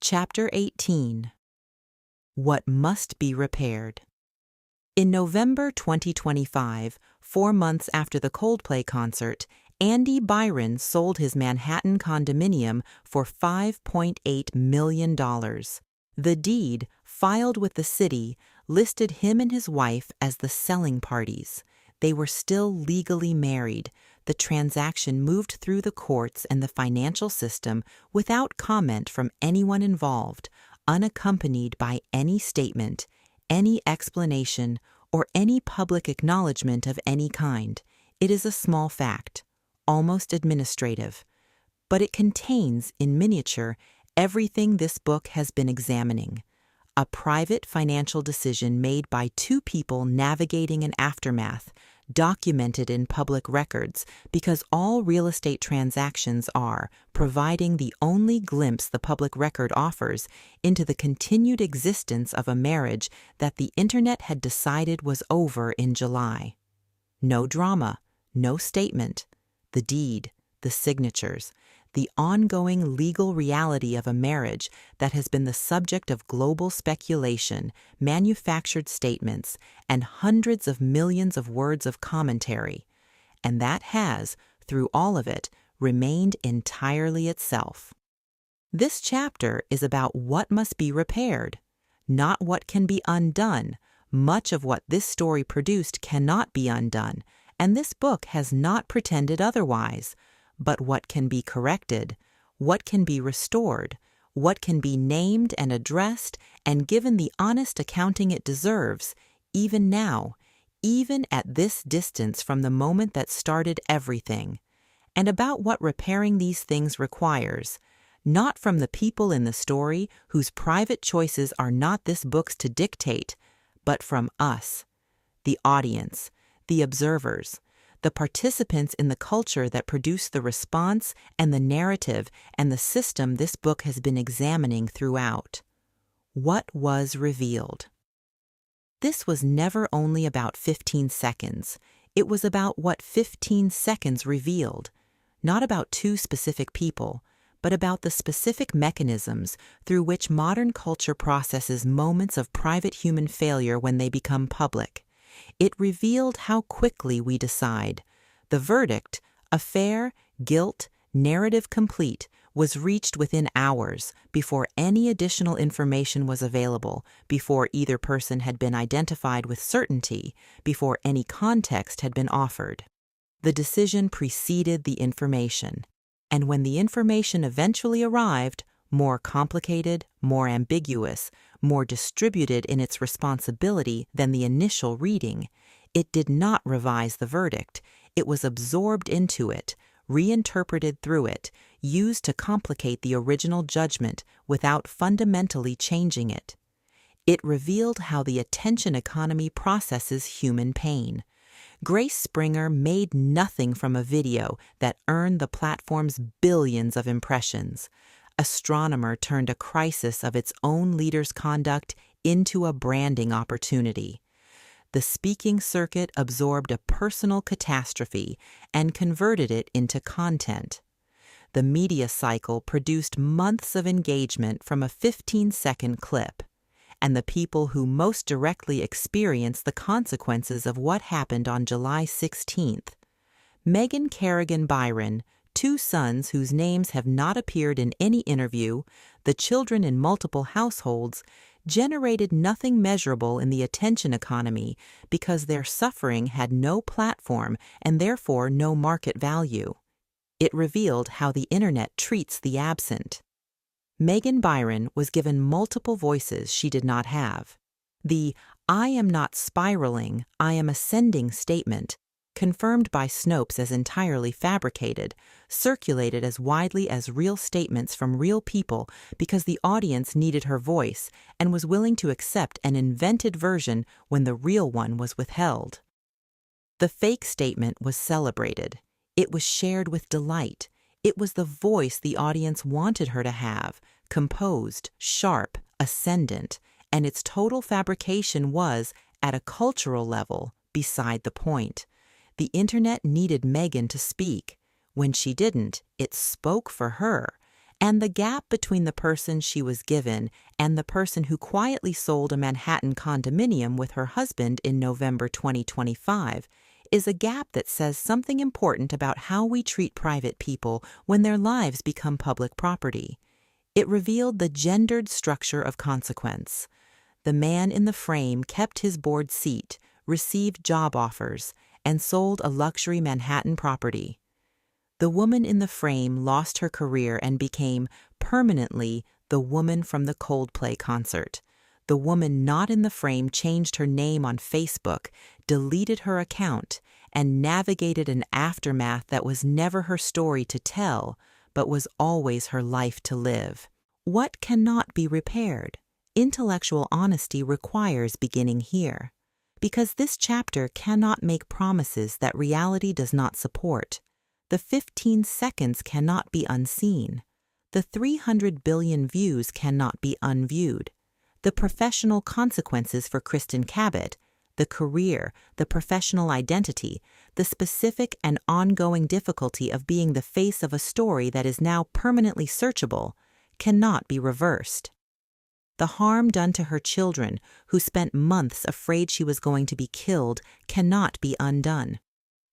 Chapter 18. What Must Be Repaired. In November 2025, 4 months after the Coldplay concert, Andy Byron sold his Manhattan condominium for $5.8 million. The deed, filed with the city, listed him and his wife as the selling parties. They were still legally married. The transaction moved through the courts and the financial system without comment from anyone involved, unaccompanied by any statement, any explanation, or any public acknowledgment of any kind. It is a small fact, almost administrative, but it contains, in miniature, everything this book has been examining. A private financial decision made by two people navigating an aftermath, documented in public records, because all real estate transactions are providing the only glimpse the public record offers into the continued existence of a marriage that the internet had decided was over in July. No drama, no statement, the deed, the signatures, the ongoing legal reality of a marriage that has been the subject of global speculation, manufactured statements, and hundreds of millions of words of commentary, and that has, through all of it, remained entirely itself. This chapter is about what must be repaired, not what can be undone. Much of what this story produced cannot be undone, and this book has not pretended otherwise. But what can be corrected, what can be restored, what can be named and addressed and given the honest accounting it deserves, even now, even at this distance from the moment that started everything, and about what repairing these things requires, not from the people in the story whose private choices are not this book's to dictate, but from us, the audience, the observers, the participants in the culture that produce the response and the narrative and the system this book has been examining throughout. What was revealed? This was never only about 15 seconds. It was about what 15 seconds revealed, not about two specific people, but about the specific mechanisms through which modern culture processes moments of private human failure when they become public. It revealed how quickly we decide. The verdict, affair, guilt, narrative complete, was reached within hours, before any additional information was available, before either person had been identified with certainty, before any context had been offered. The decision preceded the information, and when the information eventually arrived, more complicated, more ambiguous, more distributed in its responsibility than the initial reading, it did not revise the verdict. It was absorbed into it, reinterpreted through it, used to complicate the original judgment without fundamentally changing it. It revealed how the attention economy processes human pain. Grace Springer made nothing from a video that earned the platform's billions of impressions. Astronomer turned a crisis of its own leader's conduct into a branding opportunity. The speaking circuit absorbed a personal catastrophe and converted it into content. The media cycle produced months of engagement from a 15-second clip, and the people who most directly experienced the consequences of what happened on July 16th. Megan Kerrigan Byron, 2 sons whose names have not appeared in any interview, the children in multiple households, generated nothing measurable in the attention economy because their suffering had no platform and therefore no market value. It revealed how the internet treats the absent. Megan Byron was given multiple voices she did not have. The "I am not spiraling, I am ascending" statement, confirmed by Snopes as entirely fabricated, circulated as widely as real statements from real people because the audience needed her voice and was willing to accept an invented version when the real one was withheld. The fake statement was celebrated. It was shared with delight. It was the voice the audience wanted her to have, composed, sharp, ascendant, and its total fabrication was, at a cultural level, beside the point. The internet needed Megan to speak. When she didn't, it spoke for her, And the gap between the person she was given and the person who quietly sold a Manhattan condominium with her husband in November 2025 is a gap that says something important about how we treat private people when their lives become public property. It revealed the gendered structure of consequence. The man in the frame kept his board seat, received job offers, and sold a luxury Manhattan property. The woman in the frame lost her career and became, permanently, the woman from the Coldplay concert. The woman not in the frame changed her name on Facebook, deleted her account, and navigated an aftermath that was never her story to tell, but was always her life to live. What cannot be repaired? Intellectual honesty requires beginning here. Because this chapter cannot make promises that reality does not support. The 15 seconds cannot be unseen. The 300 billion views cannot be unviewed. The professional consequences for Kristen Cabot, the career, the professional identity, the specific and ongoing difficulty of being the face of a story that is now permanently searchable, cannot be reversed. The harm done to her children, who spent months afraid she was going to be killed, cannot be undone.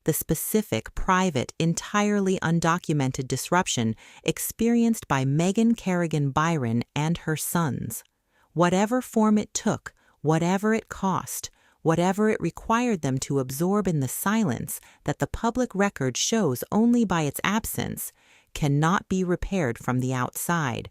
The specific, private, entirely undocumented disruption experienced by Megan Kerrigan Byron and her sons. Whatever form it took, whatever it cost, whatever it required them to absorb in the silence that the public record shows only by its absence, cannot be repaired from the outside.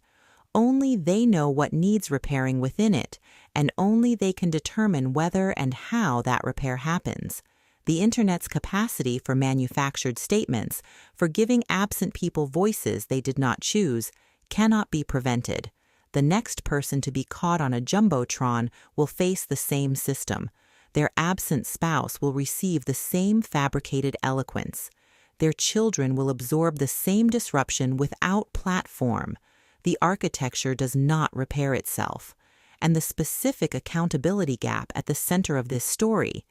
Only they know what needs repairing within it, and only they can determine whether and how that repair happens. The Internet's capacity for manufactured statements, for giving absent people voices they did not choose, cannot be prevented. The next person to be caught on a jumbotron will face the same system. Their absent spouse will receive the same fabricated eloquence. Their children will absorb the same disruption without platform. The architecture does not repair itself. And the specific accountability gap at the center of this story,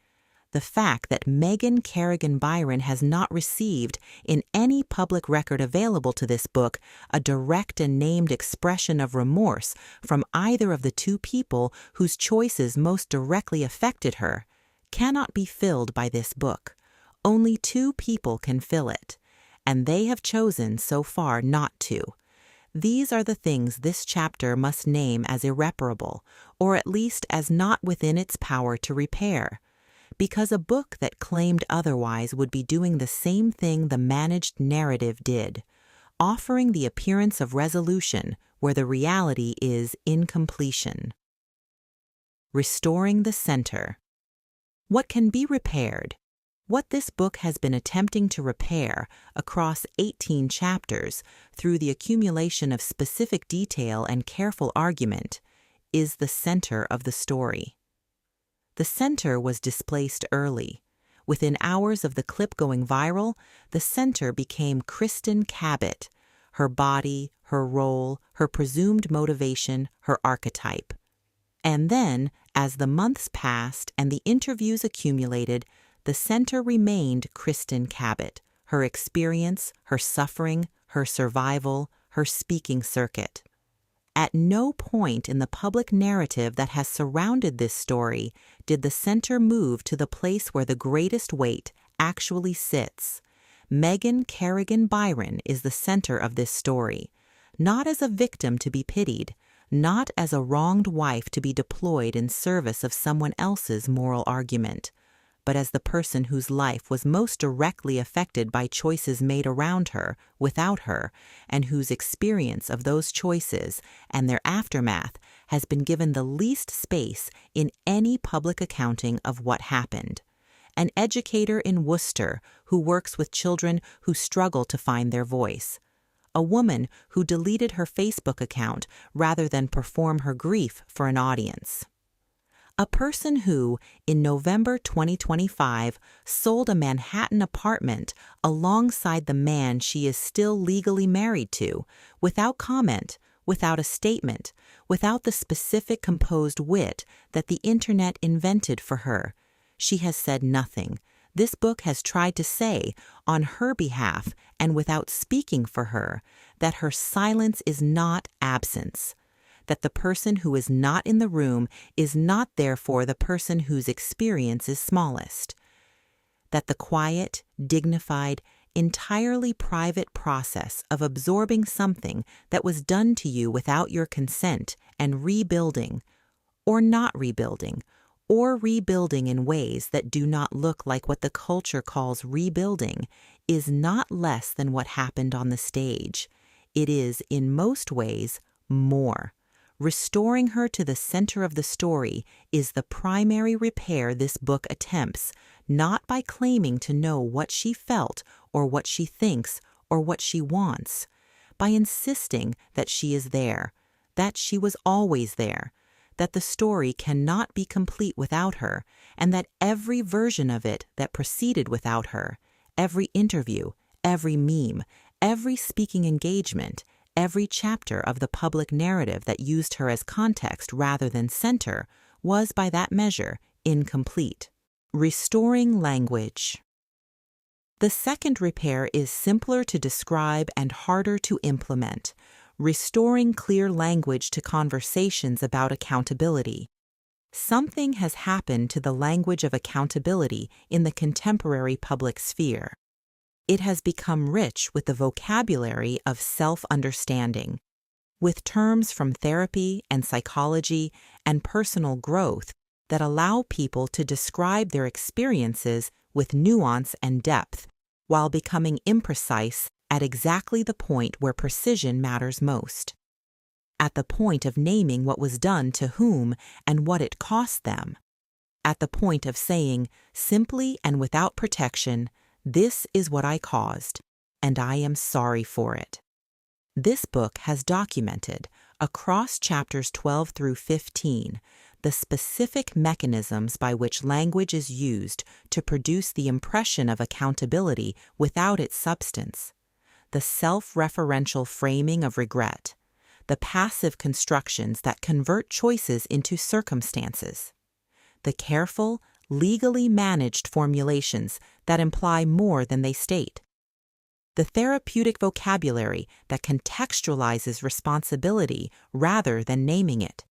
the fact that Megan Kerrigan Byron has not received, in any public record available to this book, a direct and named expression of remorse from either of the two people whose choices most directly affected her, cannot be filled by this book. Only two people can fill it, and they have chosen so far not to. These are the things this chapter must name as irreparable, or at least as not within its power to repair. Because a book that claimed otherwise would be doing the same thing the managed narrative did, offering the appearance of resolution where the reality is incompletion. Restoring the center. What can be repaired? What this book has been attempting to repair across 18 chapters through the accumulation of specific detail and careful argument is the center of the story. The center was displaced early. Within hours of the clip going viral, the center became Kristen Cabot, her body, her role, her presumed motivation, her archetype. And then, as the months passed and the interviews accumulated, the center remained Kristen Cabot, her experience, her suffering, her survival, her speaking circuit. At no point in the public narrative that has surrounded this story did the center move to the place where the greatest weight actually sits. Megan Kerrigan Byron is the center of this story, not as a victim to be pitied, not as a wronged wife to be deployed in service of someone else's moral argument, but as the person whose life was most directly affected by choices made around her, without her, and whose experience of those choices and their aftermath has been given the least space in any public accounting of what happened. An educator in Worcester who works with children who struggle to find their voice. A woman who deleted her Facebook account rather than perform her grief for an audience. A person who, in November 2025, sold a Manhattan apartment alongside the man she is still legally married to, without comment, without a statement, without the specific composed wit that the Internet invented for her. She has said nothing. this book has tried to say, on her behalf and without speaking for her, that her silence is not absence, that the person who is not in the room is not therefore the person whose experience is smallest, that the quiet, dignified, entirely private process of absorbing something that was done to you without your consent and rebuilding, or not rebuilding, or rebuilding in ways that do not look like what the culture calls rebuilding, is not less than what happened on the stage. It is, in most ways, more. Restoring her to the center of the story is the primary repair this book attempts, not by claiming to know what she felt or what she thinks or what she wants, by insisting that she is there, that she was always there, that the story cannot be complete without her, and that every version of it that proceeded without her, every interview, every meme, every speaking engagement, every chapter of the public narrative that used her as context rather than center, was by that measure incomplete. Restoring language. The second repair is simpler to describe and harder to implement. Restoring clear language to conversations about accountability. Something has happened to the language of accountability in the contemporary public sphere. It has become rich with the vocabulary of self-understanding, with terms from therapy and psychology and personal growth that allow people to describe their experiences with nuance and depth, while becoming imprecise at exactly the point where precision matters most. At the point of naming what was done to whom and what it cost them. At the point of saying, simply and without protection, "This is what I caused, and I am sorry for it." This book has documented, across chapters 12 through 15, the specific mechanisms by which language is used to produce the impression of accountability without its substance, the self-referential framing of regret, the passive constructions that convert choices into circumstances, the careful, legally managed formulations that imply more than they state, the therapeutic vocabulary that contextualizes responsibility rather than naming it.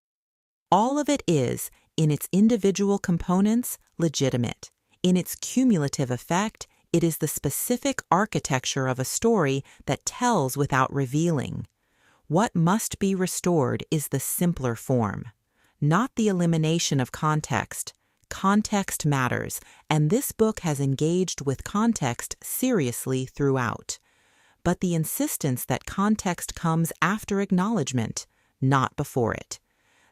All of it is, in its individual components, legitimate. In its cumulative effect, it is the specific architecture of a story that tells without revealing. What must be restored is the simpler form, not the elimination of context. Context matters, and this book has engaged with context seriously throughout. But the insistence that context comes after acknowledgment, not before it.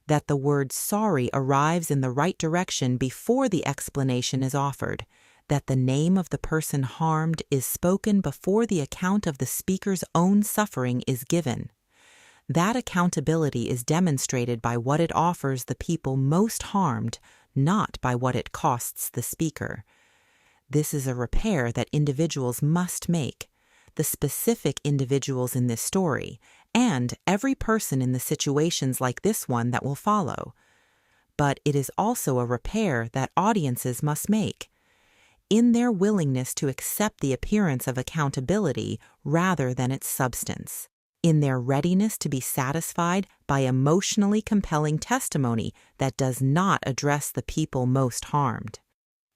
That the word sorry arrives in the right direction before the explanation is offered. That the name of the person harmed is spoken before the account of the speaker's own suffering is given. That accountability is demonstrated by what it offers the people most harmed, not by what it costs the speaker. This is a repair that individuals must make, the specific individuals in this story, and every person in the situations like this one that will follow. But it is also a repair that audiences must make, in their willingness to accept the appearance of accountability rather than its substance, in their readiness to be satisfied by emotionally compelling testimony that does not address the people most harmed,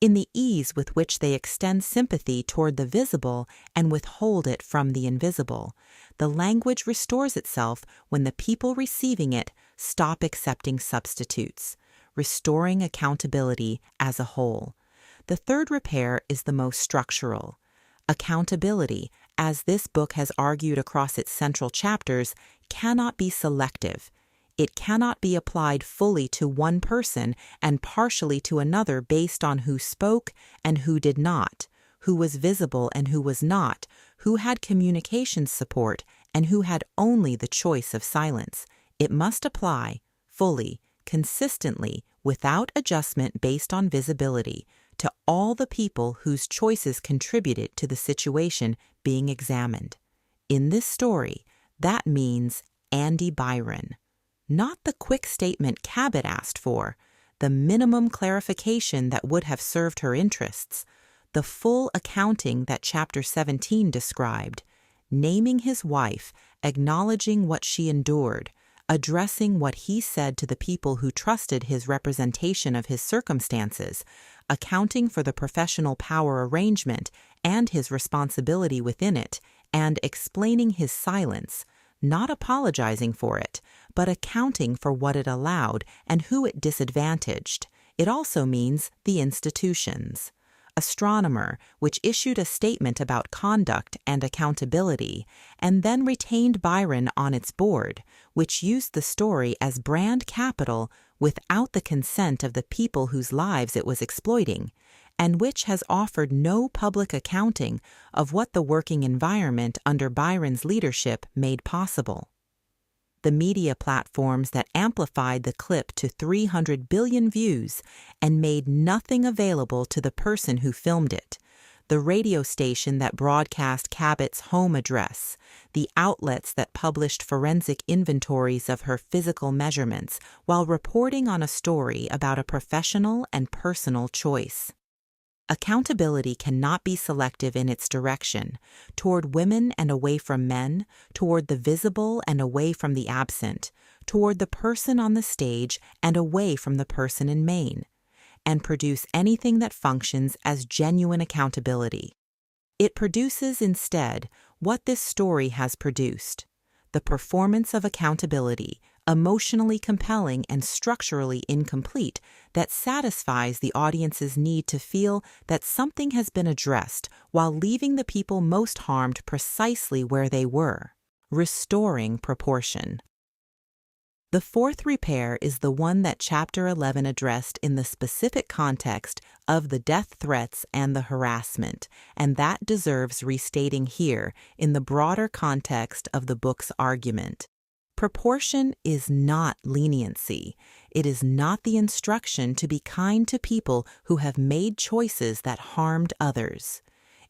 in the ease with which they extend sympathy toward the visible and withhold it from the invisible. The language restores itself when the people receiving it stop accepting substitutes, restoring accountability as a whole. The third repair is the most structural. Accountability, as this book has argued across its central chapters, cannot be selective. It cannot be applied fully to one person and partially to another based on who spoke and who did not, who was visible and who was not, who had communication support and who had only the choice of silence. It must apply, fully, consistently, without adjustment based on visibility, to all the people whose choices contributed to the situation being examined. In this story, that means Andy Byron. Not the quick statement Cabot asked for, the minimum clarification that would have served her interests, the full accounting that Chapter 17 described, naming his wife, acknowledging what she endured, addressing what he said to the people who trusted his representation of his circumstances, accounting for the professional power arrangement and his responsibility within it, and explaining his silence, not apologizing for it, but accounting for what it allowed and who it disadvantaged. It also means the institutions. Astronomer, which issued a statement about conduct and accountability, and then retained Byron on its board, which used the story as brand capital without the consent of the people whose lives it was exploiting, and which has offered no public accounting of what the working environment under Byron's leadership made possible. The media platforms that amplified the clip to 300 billion views and made nothing available to the person who filmed it, the radio station that broadcast Cabot's home address, the outlets that published forensic inventories of her physical measurements while reporting on a story about a professional and personal choice. Accountability cannot be selective in its direction, toward women and away from men, toward the visible and away from the absent, toward the person on the stage and away from the person in Maine, and produce anything that functions as genuine accountability. It produces instead what this story has produced: the performance of accountability, emotionally compelling and structurally incomplete, that satisfies the audience's need to feel that something has been addressed while leaving the people most harmed precisely where they were, restoring proportion. The fourth repair is the one that Chapter 11 addressed in the specific context of the death threats and the harassment, and that deserves restating here in the broader context of the book's argument. Proportion is not leniency. It is not the instruction to be kind to people who have made choices that harmed others.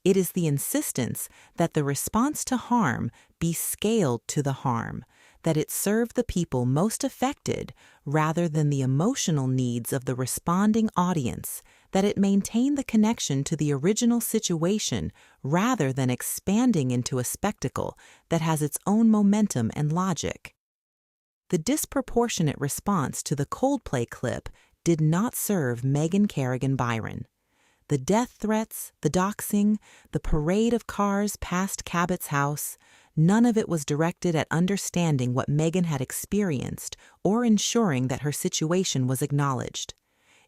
It is the insistence that the response to harm be scaled to the harm, that it serve the people most affected rather than the emotional needs of the responding audience, that it maintain the connection to the original situation rather than expanding into a spectacle that has its own momentum and logic. The disproportionate response to the Coldplay clip did not serve Megan Kerrigan Byron. The death threats, the doxing, the parade of cars past Cabot's house, none of it was directed at understanding what Megan had experienced or ensuring that her situation was acknowledged.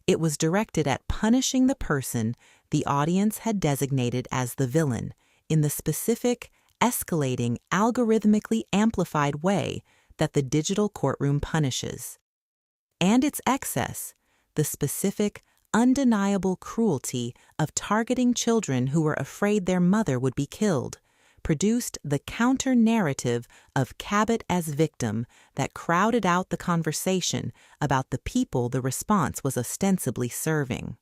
It was directed at punishing the person the audience had designated as the villain in the specific, escalating, algorithmically amplified way that the digital courtroom punishes. And its excess, the specific, undeniable cruelty of targeting children who were afraid their mother would be killed, produced the counter-narrative of Cabot as victim that crowded out the conversation about the people the response was ostensibly serving.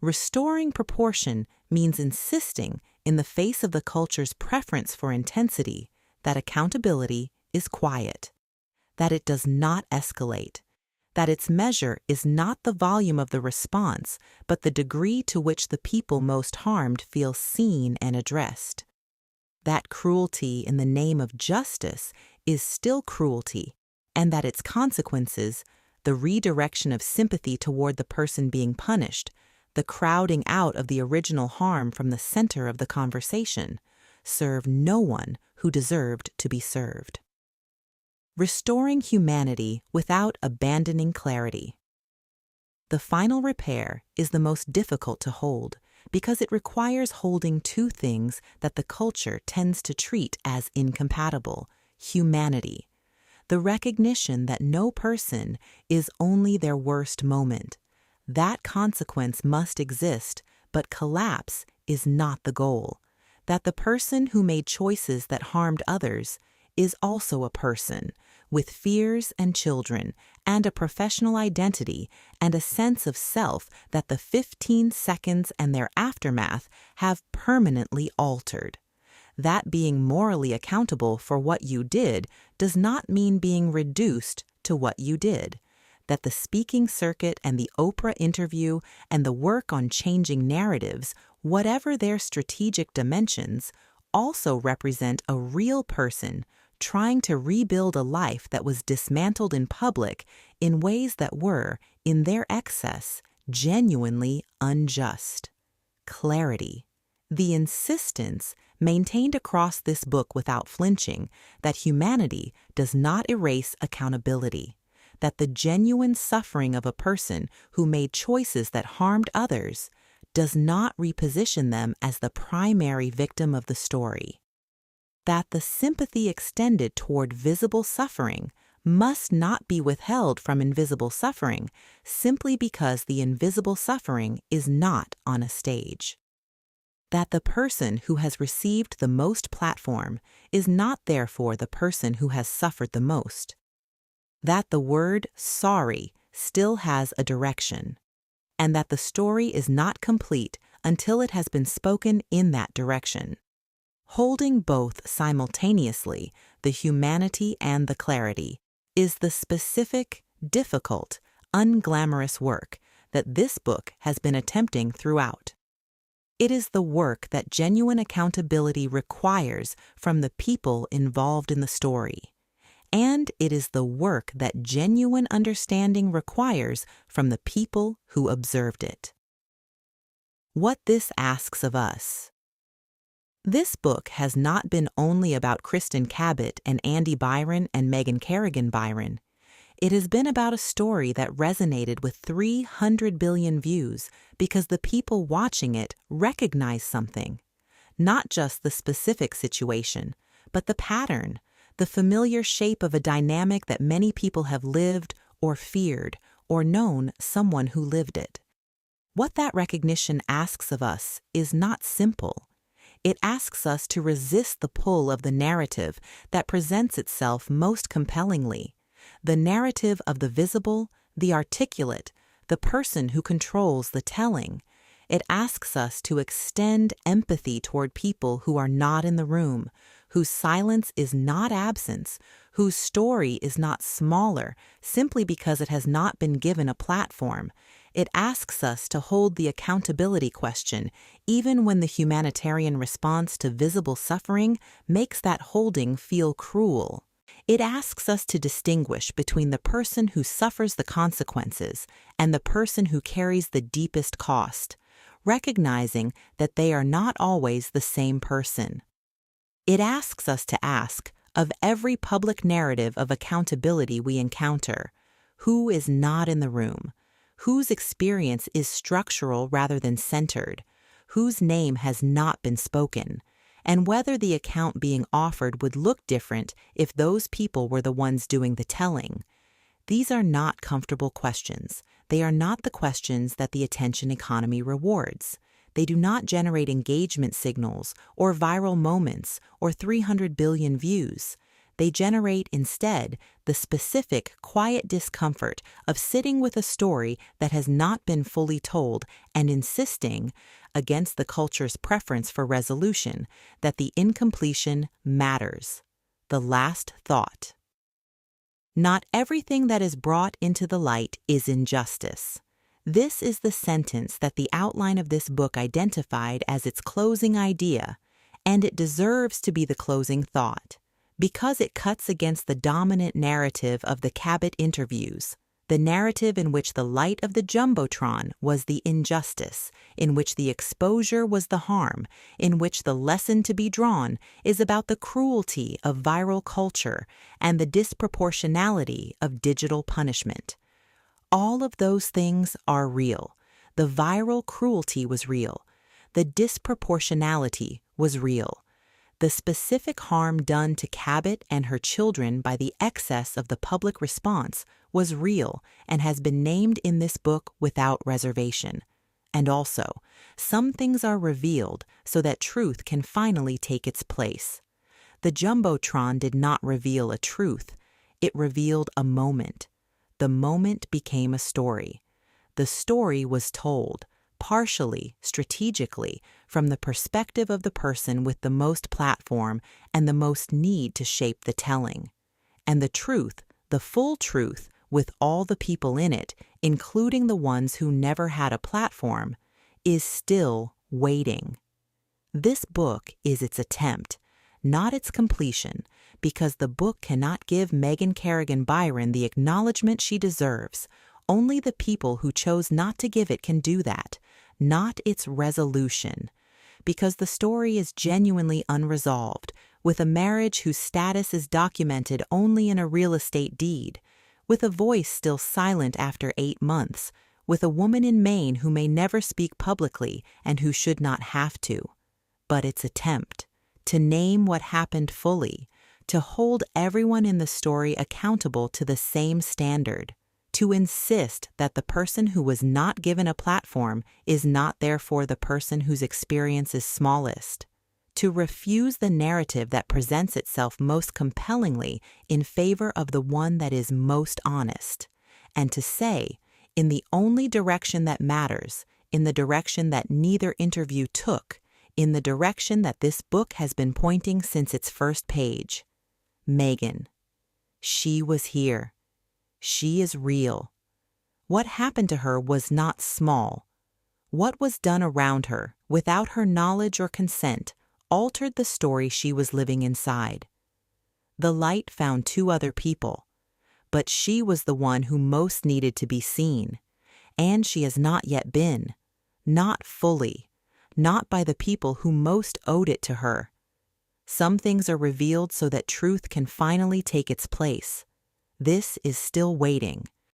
Restoring proportion means insisting, in the face of the culture's preference for intensity, that accountability is quiet, that it does not escalate, that its measure is not the volume of the response, but the degree to which the people most harmed feel seen and addressed. That cruelty in the name of justice is still cruelty, and that its consequences, the redirection of sympathy toward the person being punished, the crowding out of the original harm from the center of the conversation, serve no one who deserved to be served. Restoring humanity without abandoning clarity. The final repair is the most difficult to hold because it requires holding two things that the culture tends to treat as incompatible: humanity, the recognition that no person is only their worst moment. That consequence must exist, but collapse is not the goal. That the person who made choices that harmed others is also a person, with fears and children, and a professional identity, and a sense of self that the 15 seconds and their aftermath have permanently altered. That being morally accountable for what you did does not mean being reduced to what you did. That the speaking circuit and the Oprah interview and the work on changing narratives whatever their strategic dimensions, also represent a real person trying to rebuild a life that was dismantled in public in ways that were, in their excess, genuinely unjust. Clarity. The insistence, maintained across this book without flinching, that humanity does not erase accountability, that the genuine suffering of a person who made choices that harmed others does not reposition them as the primary victim of the story, that the sympathy extended toward visible suffering must not be withheld from invisible suffering simply because the invisible suffering is not on a stage, that the person who has received the most platform is not therefore the person who has suffered the most, that the word sorry still has a direction, and that the story is not complete until it has been spoken in that direction. Holding both simultaneously, the humanity and the clarity, is the specific, difficult, unglamorous work that this book has been attempting throughout. It is the work that genuine accountability requires from the people involved in the story. And it is the work that genuine understanding requires from the people who observed it. What this asks of us. This book has not been only about Kristen Cabot and Andy Byron and Megan Kerrigan Byron. It has been about a story that resonated with 300 billion views because the people watching it recognize something. Not just the specific situation, but the pattern, the familiar shape of a dynamic that many people have lived or feared or known someone who lived it. What that recognition asks of us is not simple. It asks us to resist the pull of the narrative that presents itself most compellingly, the narrative of the visible, the articulate, the person who controls the telling. It asks us to extend empathy toward people who are not in the room, whose silence is not absence, whose story is not smaller simply because it has not been given a platform. It asks us to hold the accountability question, even when the humanitarian response to visible suffering makes that holding feel cruel. It asks us to distinguish between the person who suffers the consequences and the person who carries the deepest cost, recognizing that they are not always the same person. It asks us to ask, of every public narrative of accountability we encounter, who is not in the room? Whose experience is structural rather than centered, whose name has not been spoken, and whether the account being offered would look different if those people were the ones doing the telling. These are not comfortable questions. They are not the questions that the attention economy rewards. They do not generate engagement signals or viral moments or 300 billion views. They generate instead the specific, quiet discomfort of sitting with a story that has not been fully told and insisting, against the culture's preference for resolution, that the incompletion matters. The last thought. Not everything that is brought into the light is injustice. This is the sentence that the outline of this book identified as its closing idea, and it deserves to be the closing thought, because it cuts against the dominant narrative of the Cabot interviews, the narrative in which the light of the Jumbotron was the injustice, in which the exposure was the harm, in which the lesson to be drawn is about the cruelty of viral culture and the disproportionality of digital punishment. All of those things are real. The viral cruelty was real. The disproportionality was real. The specific harm done to Cabot and her children by the excess of the public response was real and has been named in this book without reservation. And also, some things are revealed so that truth can finally take its place. The Jumbotron did not reveal a truth. It revealed a moment. The moment became a story. The story was told, partially, strategically, from the perspective of the person with the most platform and the most need to shape the telling. And the truth, the full truth, with all the people in it, including the ones who never had a platform, is still waiting. This book is its attempt, not its completion, because the book cannot give Megan Kerrigan Byron the acknowledgment she deserves. Only the people who chose not to give it can do that, not its resolution. Because the story is genuinely unresolved, with a marriage whose status is documented only in a real estate deed, with a voice still silent after 8 months, with a woman in Maine who may never speak publicly and who should not have to. But its attempt to name what happened fully, to hold everyone in the story accountable to the same standard, to insist that the person who was not given a platform is not therefore the person whose experience is smallest, to refuse the narrative that presents itself most compellingly in favor of the one that is most honest, and to say, in the only direction that matters, in the direction that neither interview took, in the direction that this book has been pointing since its first page, Megan. She was here. She is real. What happened to her was not small. What was done around her, without her knowledge or consent, altered the story she was living inside. The light found 2 other people, but she was the one who most needed to be seen, and she has not yet been, not fully, not by the people who most owed it to her. Some things are revealed so that truth can finally take its place. This is still waiting.